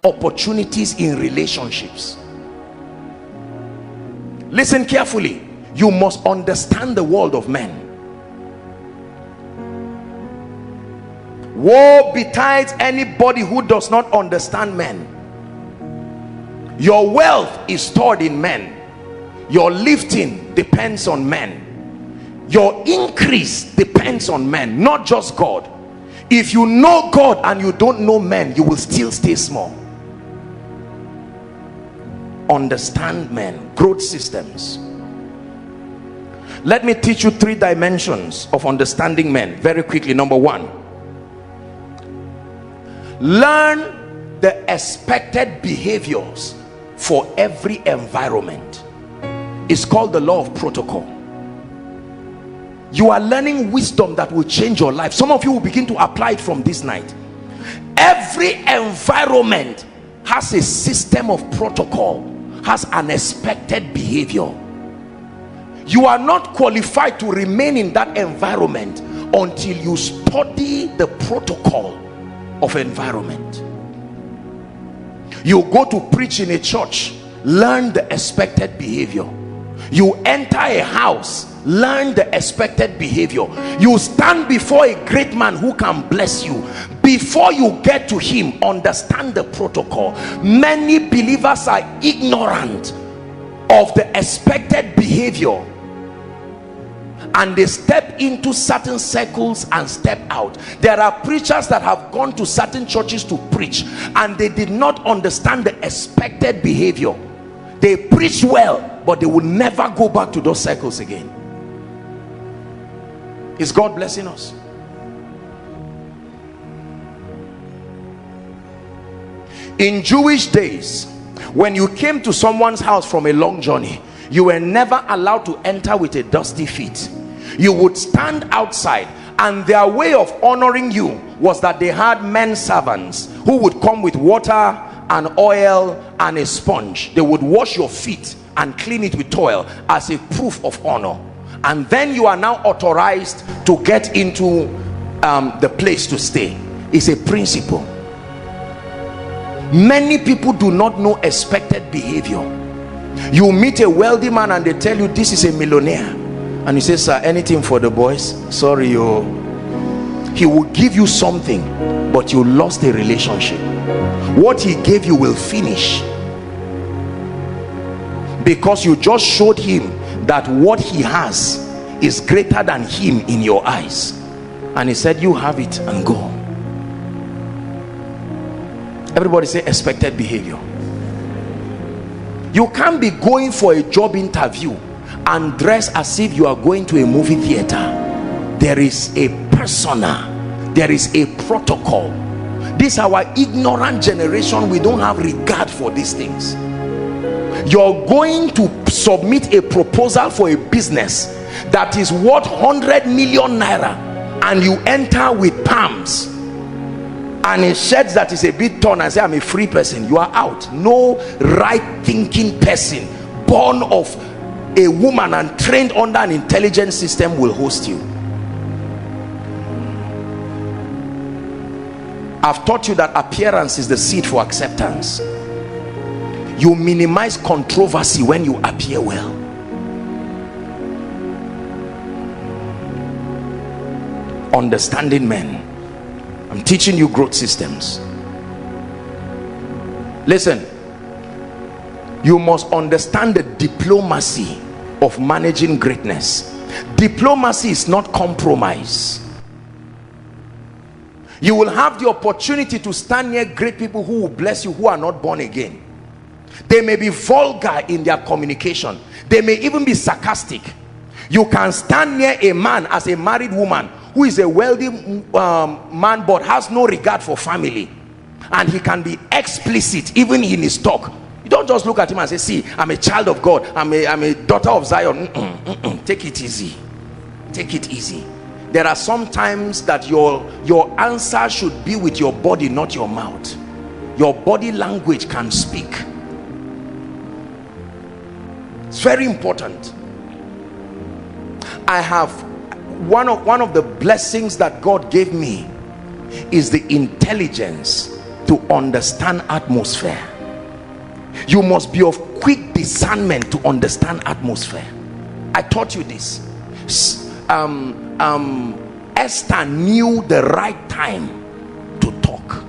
opportunities in relationships. Listen carefully. You must understand the world of men. Woe betides anybody who does not understand men. Your wealth is stored in men. Your lifting depends on men. Your increase depends on men, not just God. If you know God and you don't know men, you will still stay small. Understand men. Growth systems. Let me teach you 3 dimensions of understanding men very quickly. Number 1, learn the expected behaviors for every environment. It's called the law of protocol. You are learning wisdom that will change your life. Some of you will begin to apply it from this night. Every environment has a system of protocol, has an expected behavior. You are not qualified to remain in that environment until you study the protocol of environment. You go to preach in a church, learn the expected behavior. You enter a house, learn the expected behavior. You stand before a great man who can bless you. Before you get to him, understand the protocol. Many believers are ignorant of the expected behavior, and they step into certain circles and step out. There are preachers that have gone to certain churches to preach, and they did not understand the expected behavior. They preach well, but they will never go back to those circles again. Is God blessing us? In Jewish days, when you came to someone's house from a long journey, you were never allowed to enter with a dusty feet. You would stand outside, and their way of honoring you was that they had men servants who would come with water and oil and a sponge. They would wash your feet and clean it with oil as a proof of honor, and then you are now authorized to get into the place to stay. It's a principle. Many people do not know expected behavior. You meet a wealthy man and they tell you this is a millionaire, and you say, sir, anything for the boys? Sorry, yo. He will give you something, but you lost a relationship. What he gave you will finish, because you just showed him that what he has is greater than him in your eyes, and he said, you have it and go. Everybody say expected behavior. You can't be going for a job interview and dress as if you are going to a movie theater. There is a persona, there is a protocol. This our ignorant generation, we don't have regard for these things. You're going to submit a proposal for a business that is worth 100 million naira, and you enter with palms and a shirt that is a bit torn and say, I'm a free person. You are out. No right thinking person born of a woman and trained under an intelligence system will host you. I've taught you that appearance is the seed for acceptance. You minimize controversy when you appear well. Understanding men. I'm teaching you growth systems. Listen, you must understand the diplomacy of managing greatness. Diplomacy is not compromise. You will have the opportunity to stand near great people who will bless you, who are not born again. They may be vulgar in their communication. They may even be sarcastic. You can stand near a man as a married woman who is a wealthy man but has no regard for family, and he can be explicit even in his talk. You don't just look at him and say, see, I'm a child of God, I'm a daughter of Zion. Take it easy. Take it easy. There are some times that your answer should be with your body, not your mouth. Your body language can speak. It's very important. I have one of the blessings that God gave me is the intelligence to understand atmosphere. You must be of quick discernment to understand atmosphere. I taught you this. Esther knew the right time to talk.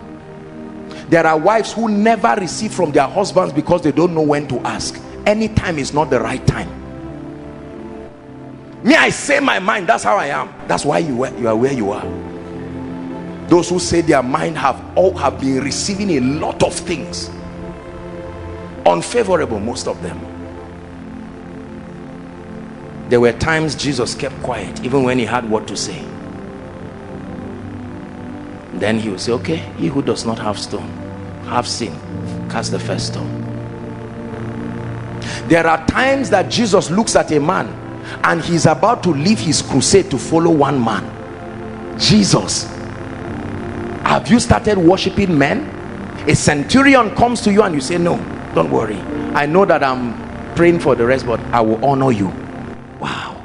There are wives who never receive from their husbands because they don't know when to ask. Any time is not the right time. Me, I say my mind, that's how I am. That's why you are where you are. Those who say their mind have been receiving a lot of things, unfavorable, most of them. There were times Jesus kept quiet even when he had what to say. Then he will say, okay, he who does not have stone, have sin, cast the first stone. There are times that Jesus looks at a man and he's about to leave his crusade to follow one man. Jesus, have you started worshiping men? A centurion comes to you and you say, no, don't worry, I know that I'm praying for the rest, but I will honor you. Wow.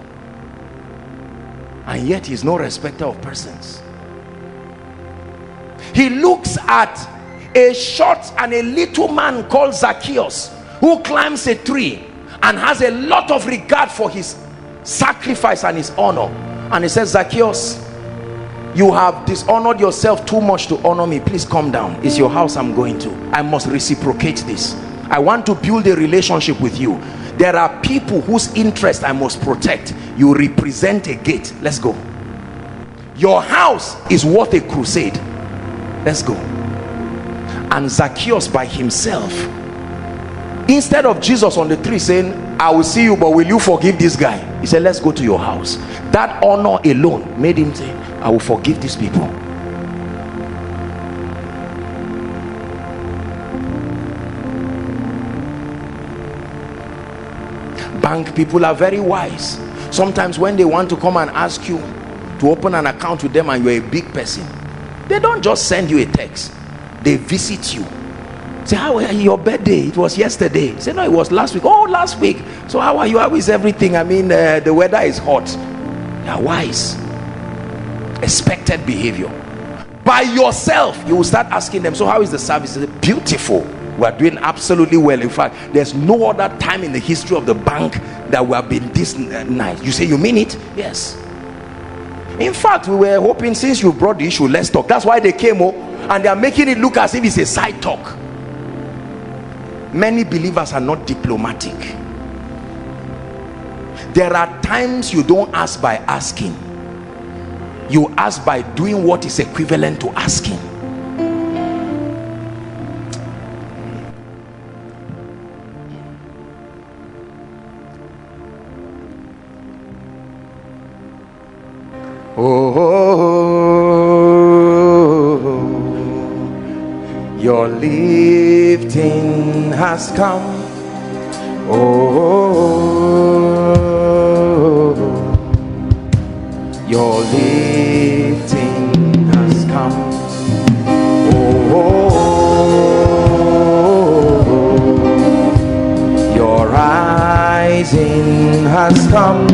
And yet he's no respecter of persons. He looks at a short and a little man called Zacchaeus, who climbs a tree and has a lot of regard for his sacrifice and his honor, and he says, Zacchaeus, you have dishonored yourself too much to honor me. Please come down. It's your house I'm going to. I must reciprocate this. I want to build a relationship with you. There are people whose interest I must protect. You represent a gate. Let's go. Your house is worth a crusade. Let's go. And Zacchaeus by himself, instead of Jesus on the tree saying, I will see you, but will you forgive this guy? He said, let's go to your house. That honor alone made him say, I will forgive these people. Bank people are very wise. Sometimes when they want to come and ask you to open an account with them and you're a big person, they don't just send you a text. They visit you. Say, how are you? Your birthday? It was yesterday. Say, no, it was last week. Oh, last week. So how are you? How is everything? I mean, the weather is hot. They are wise. Expected behavior. By yourself, you will start asking them, so how is the service? Is it beautiful? We are doing absolutely well. In fact, there's no other time in the history of the bank that we have been this nice. You say, you mean it? Yes. In fact, we were hoping, since you brought the issue, let's talk. That's why they came up, and they are making it look as if it's a side talk. Many believers are not diplomatic. There are times you don't ask by asking. You ask by doing what is equivalent to asking. Oh, your lifting has come. Oh, your lifting has come. Oh, your rising has come.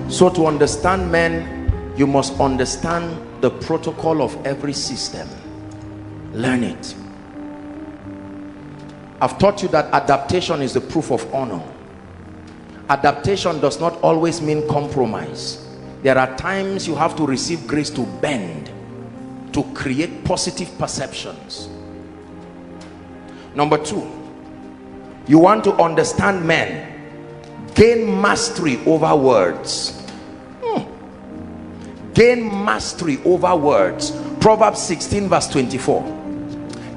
So to understand men, you must understand the protocol of every system. Learn it. I've taught you that adaptation is the proof of honor. Adaptation does not always mean compromise. There are times you have to receive grace to bend, to create positive perceptions. Number two, you want to understand men, gain mastery over words. Gain mastery over words. Proverbs 16 verse 24.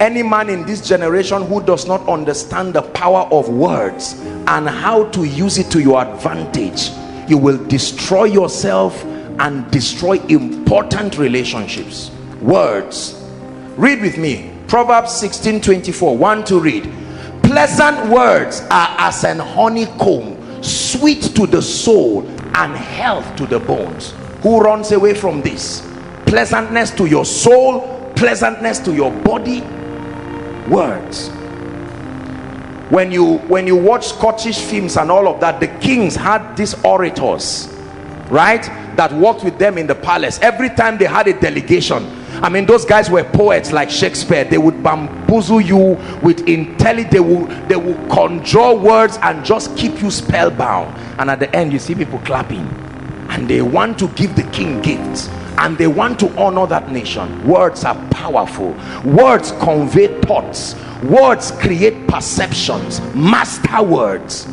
Any man in this generation who does not understand the power of words and how to use it to your advantage, you will destroy yourself and destroy important relationships. Words. Read with me. Proverbs 16:24. 1 to read. Pleasant words are as an honeycomb, sweet to the soul and health to the bones. Who runs away from this? Pleasantness to your soul, pleasantness to your body. Words. When you watch Scottish films and all of that, the kings had these orators, right, that worked with them in the palace. Every time they had a delegation, I mean, those guys were poets like Shakespeare. They would bamboozle you with intelligence. They will conjure words and just keep you spellbound. And at the end, you see people clapping, and they want to give the king gifts, and they want to honor that nation. Words are powerful. Words convey thoughts. Words create perceptions. Master words.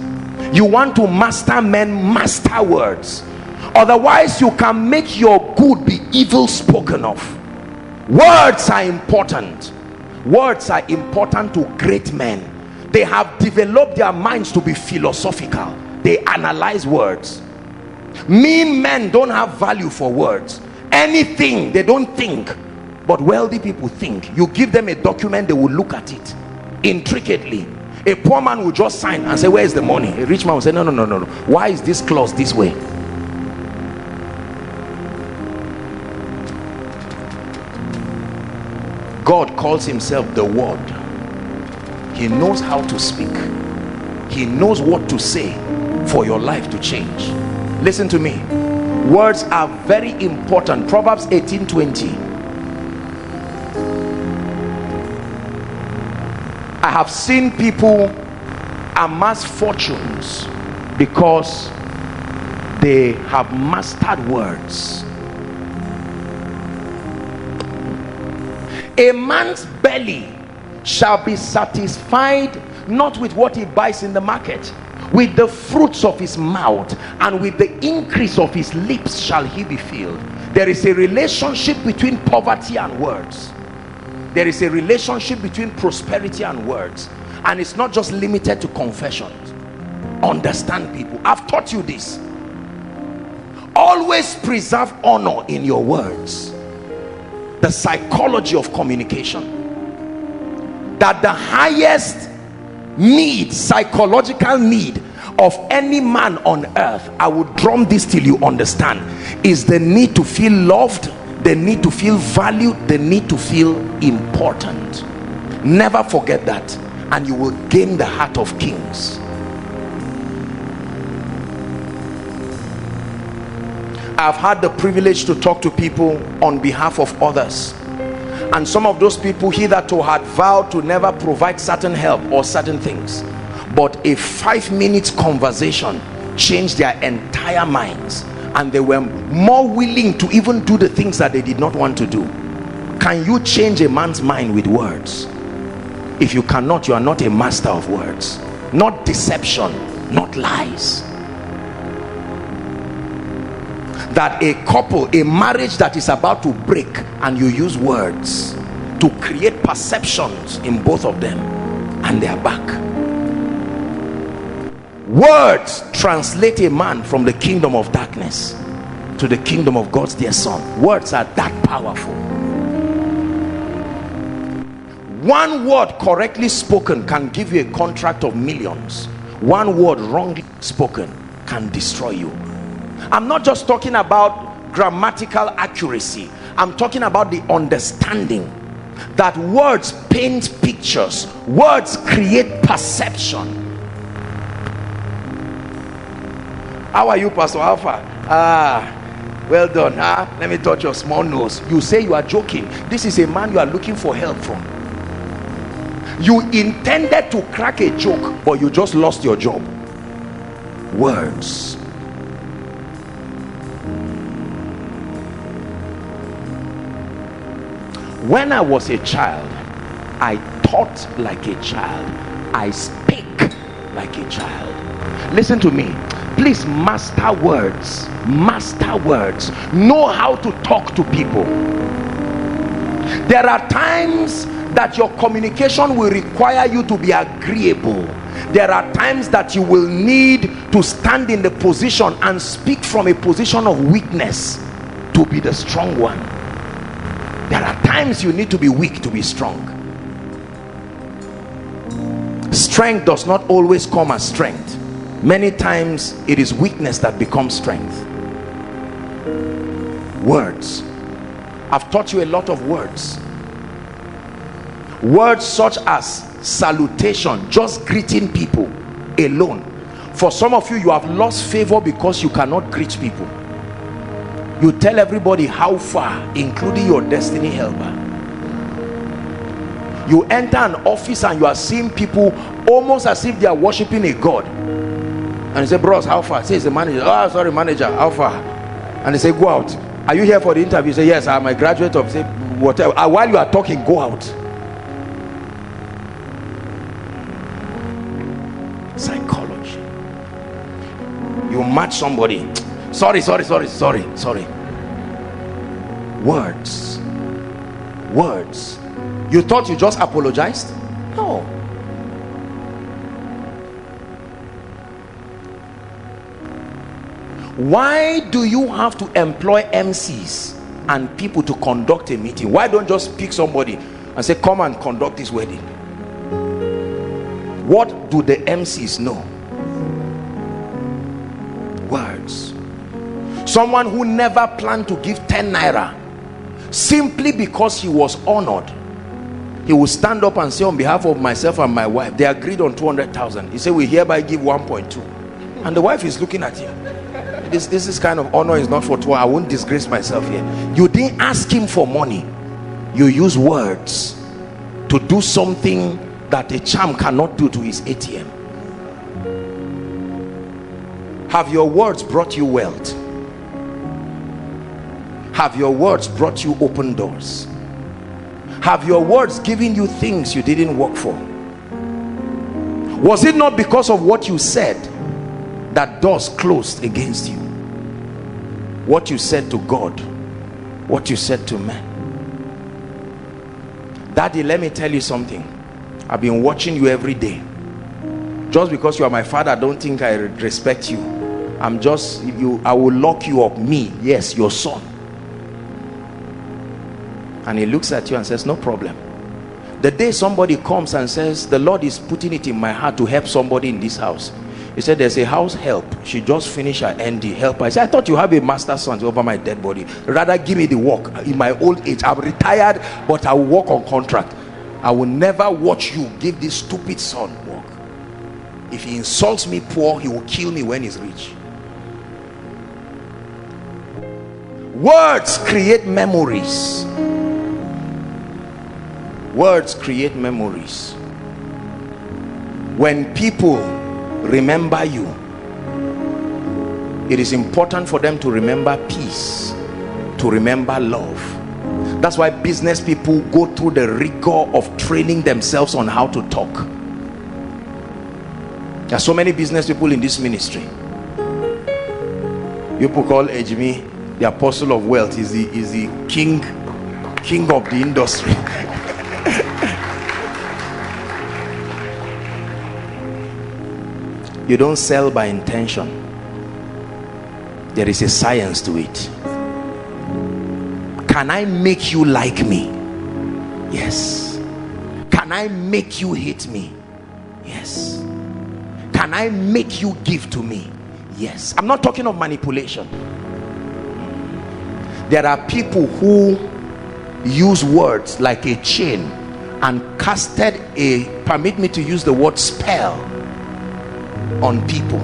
You want to master men, master words. Otherwise, you can make your good be evil spoken of. Words are important. Words are important to great men. They have developed their minds to be philosophical. They analyze words. Mean men don't have value for words. Anything, they don't think. But wealthy people think. You give them a document, they will look at it intricately. A poor man will just sign and say, where is the money? A rich man will say, no. Why is this clause this way? God calls himself the Word. He knows how to speak. He knows what to say for your life to change. Listen to me. Words are very important. Proverbs 18:20. I have seen people amass fortunes because they have mastered words. A man's belly shall be satisfied not with what he buys in the market, with the fruits of his mouth, and with the increase of his lips shall he be filled. There is a relationship between poverty and words. There is a relationship between prosperity and words, and it's not just limited to confessions. Understand, people. I've taught you this. Always preserve honor in your words. The psychology of communication. That the highest need, psychological need of any man on earth, I would drum this till you understand, is the need to feel loved, the need to feel valued, the need to feel important. Never forget that, and you will gain the heart of kings. I've had the privilege to talk to people on behalf of others, and some of those people hitherto had vowed to never provide certain help or certain things, but a 5-minute conversation changed their entire minds, and they were more willing to even do the things that they did not want to do. Can you change a man's mind with words? If you cannot, you are not a master of words. Not deception, not lies. That a couple, a marriage that is about to break, and you use words to create perceptions in both of them, and they are back. Words translate a man from the kingdom of darkness to the kingdom of God's dear son. Words are that powerful. One word correctly spoken can give you a contract of millions. One word wrongly spoken can destroy you. I'm not just talking about grammatical accuracy. I'm talking about the understanding that words paint pictures. Words create perception. How are you, Pastor Alpha? Well done. Let me touch your small nose. You say you are joking. This is a man you are looking for help from. You intended to crack a joke, but you just lost your job. Words. When I was a child, I thought like a child. I speak like a child. Listen to me. Please master words. Master words. Know how to talk to people. There are times that your communication will require you to be agreeable. There are times that you will need to stand in the position and speak from a position of weakness to be the strong one. There are times you need to be weak to be strong. Strength does not always come as strength. Many times it is weakness that becomes strength. Words. I've taught you a lot of words. Words such as salutation, just greeting people alone. For some of you, you have lost favor because you cannot greet people. You tell everybody how far, including your destiny helper. You enter an office and you are seeing people almost as if they are worshiping a god, and you say, bros, how far? Says the manager, oh sorry manager, how far? And they say, go out. Are you here for the interview? You say, yes, I'm a graduate of, say, whatever. And while you are talking, go out. Psychology. You match somebody, sorry. Words. You thought you just apologized? No. Why do you have to employ MCs and people to conduct a meeting? Why don't just pick somebody and say, come and conduct this wedding? What do the MCs know? Words. Someone who never planned to give 10 naira, simply because he was honored, he will stand up and say, on behalf of myself and my wife, they agreed on 200,000. He said, we hereby give 1.2. And the wife is looking at you. This is kind of honor is not for 2. I won't disgrace myself here. You didn't ask him for money. You use words to do something that a charm cannot do to his ATM. Have your words brought you wealth? Have your words brought you open doors? Have your words given you things you didn't work for? Was it not because of what you said that doors closed against you? What you said to God, what you said to men. Daddy, let me tell you something. I've been watching you every day. Just because you are my father, don't think I respect you. I'm just, I will lock you up. Me, yes, your son. And he looks at you and says, no problem. The day somebody comes and says, the Lord is putting it in my heart to help somebody in this house. He said, there's a house help. She just finished her ND. Help her. I said, I thought you have a master's son over my dead body. Rather give me the work. In my old age, I'm retired, but I will work on contract. I will never watch you give this stupid son work. If he insults me poor, he will kill me when he's rich. Words create memories. Words create memories. When people remember you, it is important for them to remember peace, to remember love. That's why business people go through the rigor of training themselves on how to talk. There are so many business people in this ministry. People call Ejimi the apostle of wealth. Is the king of the industry. You don't sell by intention. There is a science to it. Can I make you like me? Yes. Can I make you hate me? Yes. Can I make you give to me? Yes. I'm not talking of manipulation. There are people who use words like a chain and casted a, permit me to use the word, spell on people.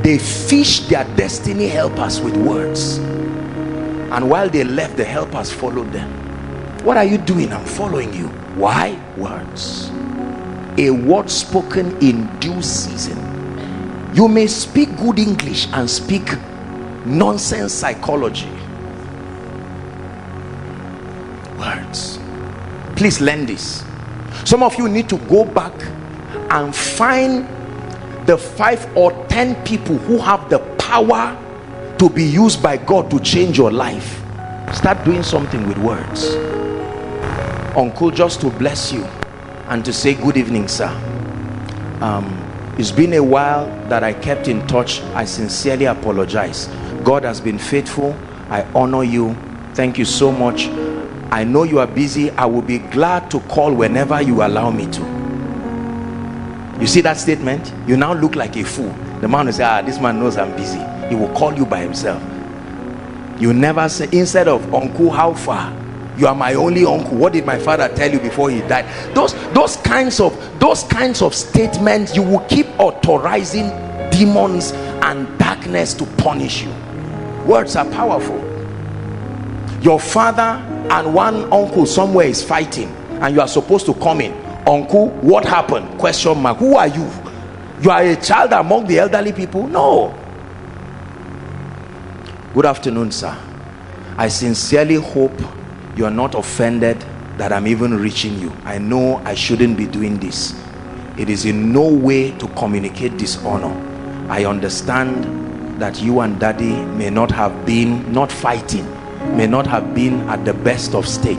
They fished their destiny helpers with words, and while they left, the helpers followed them. What are you doing? I'm following you. Why? Words. A word spoken in due season. You may speak good English and speak nonsense psychology. Words. Please learn this. Some of you need to go back and find the 5 or 10 people who have the power to be used by God to change your life. Start doing something with words. Uncle, just to bless you and to say good evening, sir. It's been a while that I kept in touch. I sincerely apologize. God has been faithful. I honor you. Thank you so much. I know you are busy. I will be glad to call whenever you allow me to. You see that statement? You now look like a fool. The man will say, this man knows I'm busy. He will call you by himself. You never say, instead of uncle, how far? You are my only uncle. What did my father tell you before he died? Those kinds of statements, you will keep authorizing demons and darkness to punish you. Words are powerful. Your father and one uncle somewhere is fighting, and you are supposed to come in. Uncle, what happened? Question mark. Who are you? You are a child among the elderly people? No. Good afternoon, sir. I sincerely hope you are not offended that I'm even reaching you. I know I shouldn't be doing this. It is in no way to communicate dishonor. I understand that you and daddy may not have been, not fighting, may not have been at the best of state,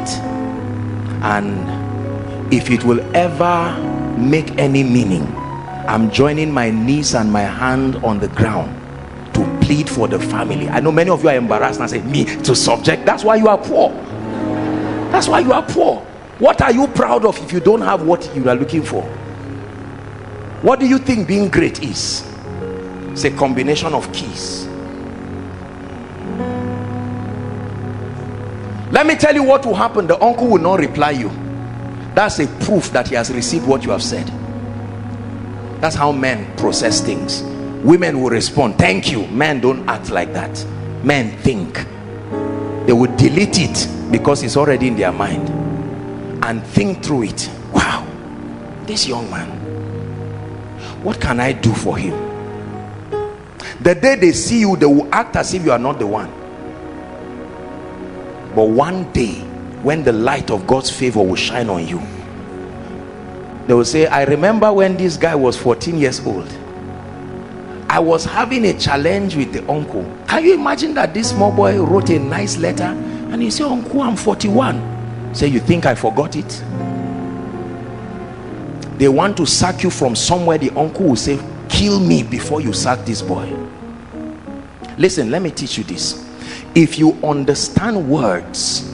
and if it will ever make any meaning, I'm joining my knees and my hand on the ground to plead for the family. I know many of you are embarrassed and say, me to subject. That's why you are poor. That's why you are poor. What are you proud of if you don't have what you are looking for? What do you think being great is? It's a combination of keys. Let me tell you what will happen. The uncle will not reply you. That's a proof that he has received what you have said. That's how men process things. Women will respond, thank you. Men don't act like that. Men think. They will delete it because it's already in their mind and think through it. Wow, this young man, what can I do for him? The day they see you, they will act as if you are not the one. But one day, when the light of God's favor will shine on you, they will say, I remember when this guy was 14 years old. I was having a challenge with the uncle. Can you imagine that this small boy wrote a nice letter and he said, Uncle, I'm 41. Say, you think I forgot it? They want to sack you from somewhere. The uncle will say, kill me before you sack this boy. Listen, let me teach you this. If you understand words,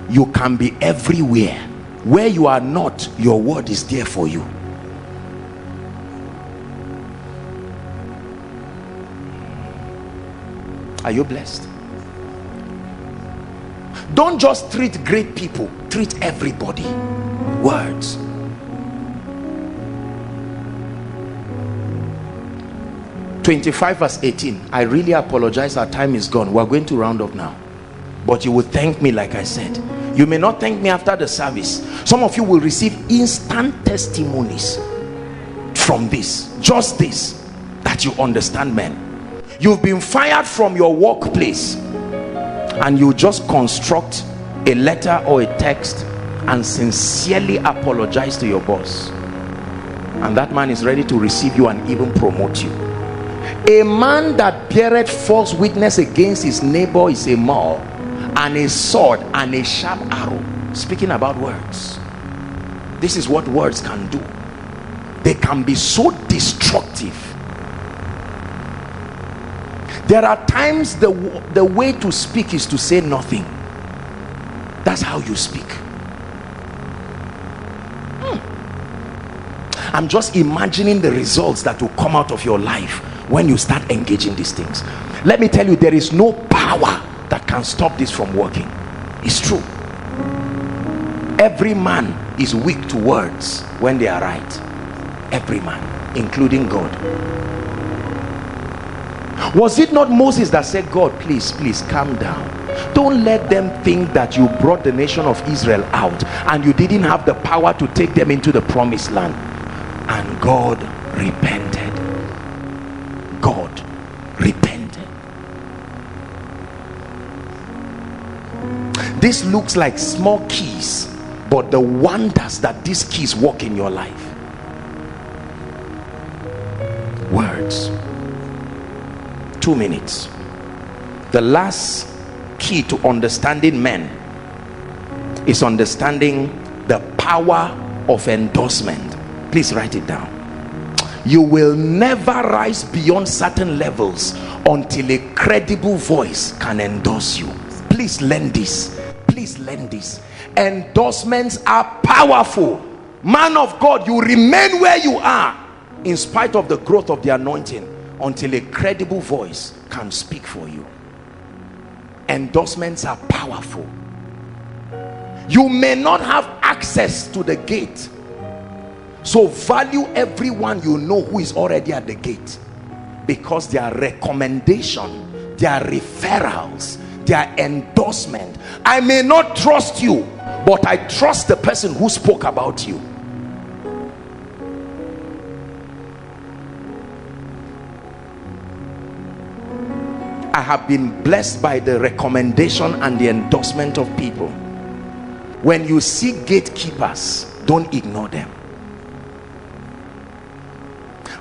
you can be everywhere. Where you are not, your word is there for you. Are you blessed? Don't just treat great people, treat everybody. Words. verse 18. I really apologize, our time is gone. We're going to round up now, but you will thank me. Like I said, you may not thank me after the service. Some of you will receive instant testimonies from this, just this, that you understand men. You've been fired from your workplace and you just construct a letter or a text and sincerely apologize to your boss, and that man is ready to receive you and even promote you. A man that beareth false witness against his neighbor is a maul, and a sword and a sharp arrow. Speaking about words, this is what words can do. They can be so destructive. There are times the way to speak is to say nothing. That's how you speak. I'm just imagining the results that will come out of your life when you start engaging these things. Let me tell you, there is no power that can stop this from working. It's true. Every man is weak to words when they are right. Every man, including God. Was it not Moses that said, God, please calm down. Don't let them think that you brought the nation of Israel out and you didn't have the power to take them into the promised land. And God repented. God repented. This looks like small keys, but the wonders that these keys work in your life. Words. 2 minutes. The last key to understanding men is understanding the power of endorsement. Please write it down. You will never rise beyond certain levels until a credible voice can endorse you. Please learn this. Please learn this. Endorsements are powerful. Man of God, you remain where you are in spite of the growth of the anointing until a credible voice can speak for you. Endorsements are powerful. You may not have access to the gate, so value everyone you know who is already at the gate, because their recommendation, their referrals, their endorsement. I may not trust you, but I trust the person who spoke about you. I have been blessed by the recommendation and the endorsement of people. When you see gatekeepers, don't ignore them.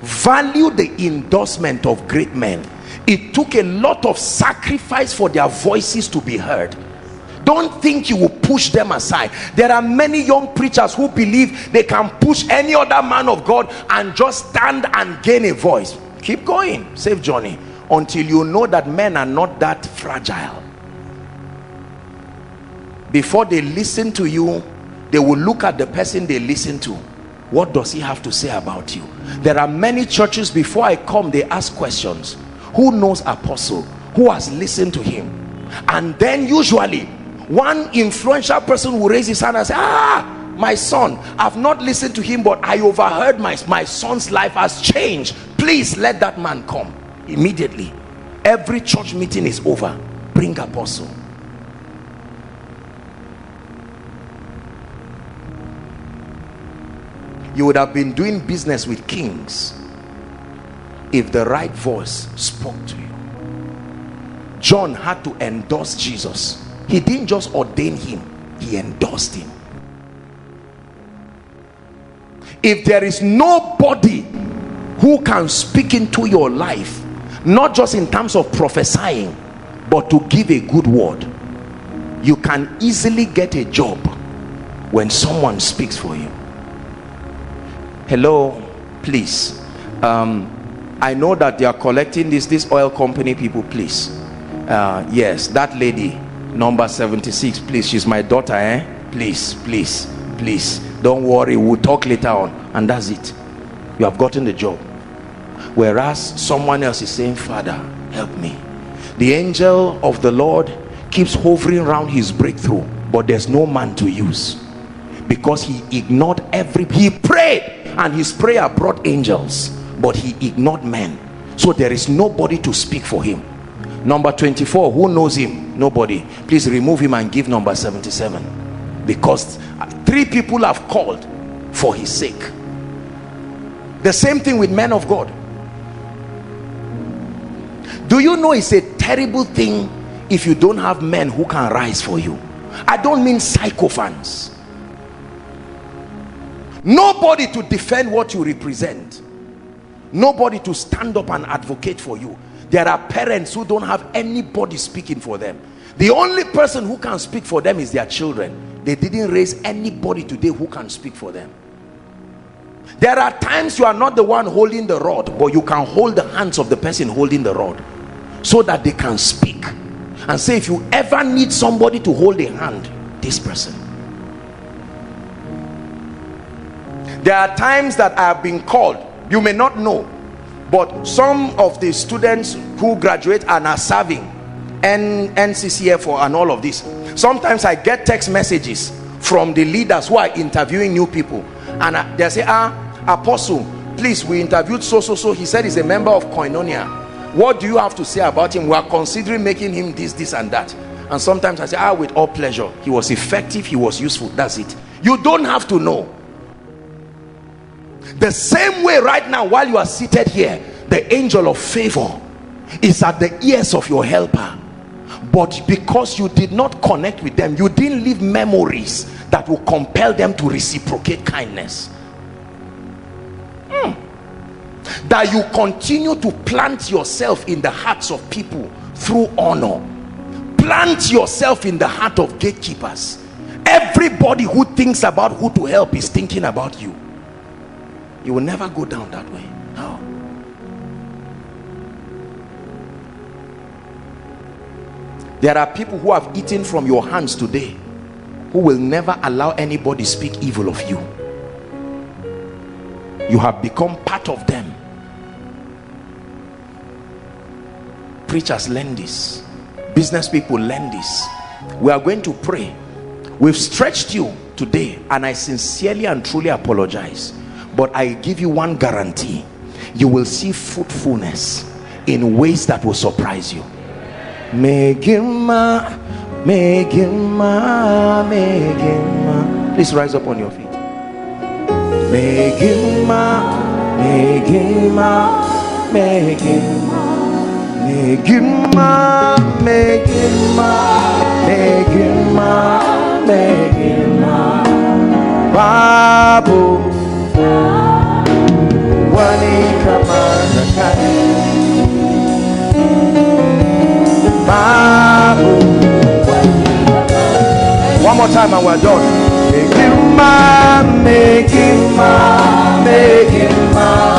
Value the endorsement of great men. It took a lot of sacrifice for their voices to be heard. Don't think you will push them aside. There are many young preachers who believe they can push any other man of God and just stand and gain a voice. Keep going, save Johnny, until you know that men are not that fragile. Before they listen to you, they will look at the person they listen to. What does he have to say about you? There are many churches, before I come, they ask questions. Who knows Apostle? Who has listened to him? And then usually one influential person will raise his hand and say, my son, I've not listened to him, but I overheard my son's life has changed. Please let that man come. Immediately, every church meeting is over. Bring Apostle. You would have been doing business with kings if the right voice spoke to you. John had to endorse Jesus. He didn't just ordain him, he endorsed him. If there is nobody who can speak into your life, not just in terms of prophesying, but to give a good word, you can easily get a job when someone speaks for you. Hello, please, I know that they are collecting this oil company people, please. Yes, that lady number 76, please, she's my daughter, please, please, please, don't worry, we'll talk later on. And that's it. You have gotten the job. Whereas someone else is saying, Father, help me. The angel of the Lord keeps hovering around his breakthrough, but there's no man to use, because he ignored he prayed, and his prayer brought angels, but he ignored men. So there is nobody to speak for him. Number 24, who knows him? Nobody. Please remove him and give number 77, because 3 people have called for his sake. The same thing with men of God. Do you know it's a terrible thing if you don't have men who can rise for you? I don't mean sycophants. Nobody to defend what you represent, nobody to stand up and advocate for you. There are parents who don't have anybody speaking for them. The only person who can speak for them is their children. They didn't raise anybody today who can speak for them. There are times you are not the one holding the rod, but you can hold the hands of the person holding the rod, so that they can speak and say, if you ever need somebody to hold a hand, this person. There are times that I have been called, you may not know, but some of the students who graduate and are serving NCCF and all of this, sometimes I get text messages from the leaders who are interviewing new people, and they say, Apostle, please, we interviewed so he said he's a member of Koinonia. What do you have to say about him? We are considering making him this and that. And sometimes I say, with all pleasure. He was effective, he was useful, that's it. You don't have to know. The same way right now, while you are seated here, the angel of favor is at the ears of your helper, but because you did not connect with them, you didn't leave memories that will compel them to reciprocate kindness. That you continue to plant yourself in the hearts of people through honor. Plant yourself in the heart of gatekeepers. Everybody who thinks about who to help is thinking about you. You will never go down that way. No. There are people who have eaten from your hands today who will never allow anybody speak evil of you. You have become part of them. Preachers learn this. Business people learn this. We are going to pray. We've stretched you today, and I sincerely and truly apologize, but I give you one guarantee: you will see fruitfulness in ways that will surprise you. Megima, Megima, Megima. Please rise up on your feet. Megima, Megima, Megima, Megima, Megima, Megima, Megima, Babu, Wani Kamazakani, Babu. One more time and we're done. Megima, Megima, Megima.